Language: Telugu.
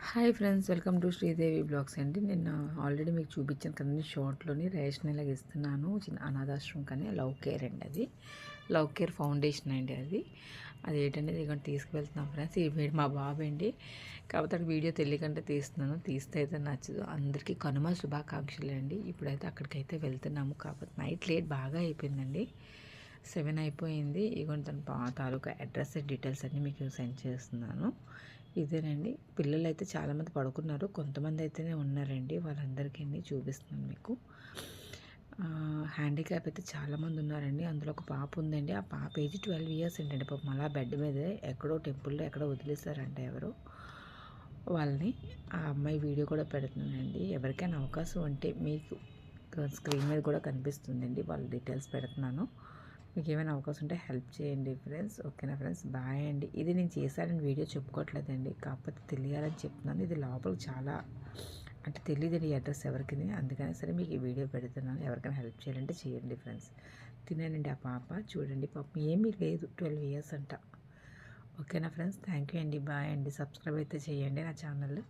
Hi friends, welcome to Sridevi blogs అండి. నేను ఆల్రెడీ మీకు చూపించాను కదండి షార్ట్లోని రేషన్ ఇలాగ ఇస్తున్నాను. చిన్న అనాథాశ్రమం కానీ లవ్ కేర్ అండి, అది లవ్ కేర్ ఫౌండేషన్ అండి. అది ఏంటనేది ఇక తీసుకువెళ్తున్నాం ఫ్రెండ్స్. ఈ వీడు మా బాబు అండి, కాకపోతే అక్కడ వీడియో తెలియకుండా తీస్తున్నాను. తీస్తే అయితే నచ్చదు. అందరికీ కనుమ శుభాకాంక్షలు అండి. ఇప్పుడైతే అక్కడికైతే వెళ్తున్నాము. కాకపోతే నైట్ లేట్ బాగా అయిపోయిందండి, 7 అయిపోయింది. ఇగోండి తన తాలూకా అడ్రస్ డీటెయిల్స్ అన్నీ మీకు సెండ్ చేస్తున్నాను. ఇదేనండి. పిల్లలు అయితే చాలామంది పడుకున్నారు, కొంతమంది అయితేనే ఉన్నారండి. వాళ్ళందరికీ చూపిస్తున్నాను మీకు. హ్యాండిక్యాప్ అయితే చాలామంది ఉన్నారండి. అందులో ఒక పాప ఉందండి. ఆ పాప ఏజ్ 12 ఇయర్స్ ఏంటండి. పాపం అలా బెడ్ మీదే ఎక్కడో టెంపుల్లో ఎక్కడో వదిలేస్తారంట ఎవరు వాళ్ళని. ఆ అమ్మాయి వీడియో కూడా పెడుతుందండి. ఎవరికైనా అవకాశం ఉంటే మీకు స్క్రీన్ మీద కూడా కనిపిస్తుందండి, వాళ్ళ డీటెయిల్స్ పెడుతున్నాను. మీకు ఏమైనా అవకాశం ఉంటే హెల్ప్ చేయండి ఫ్రెండ్స్. ఓకేనా ఫ్రెండ్స్, బాయ్ అండి. ఇది నేను చేశానని వీడియో చెప్పుకోవట్లేదండి, కాకపోతే తెలియాలని చెప్తున్నాను. ఇది లోపల చాలా అంటే తెలియదు ఈ అడ్రస్ ఎవరికి, అందుకని సరే మీకు ఈ వీడియో పెడుతున్నాను. ఎవరికైనా హెల్ప్ చేయాలంటే చేయండి ఫ్రెండ్స్. తినేనండి ఆ పాప, చూడండి పాప ఏమీ లేదు, 12 ఇయర్స్ అంట. ఓకేనా ఫ్రెండ్స్, థ్యాంక్ యూ అండి, బాయ్ అండి. సబ్స్క్రైబ్ అయితే చేయండి నా ఛానల్.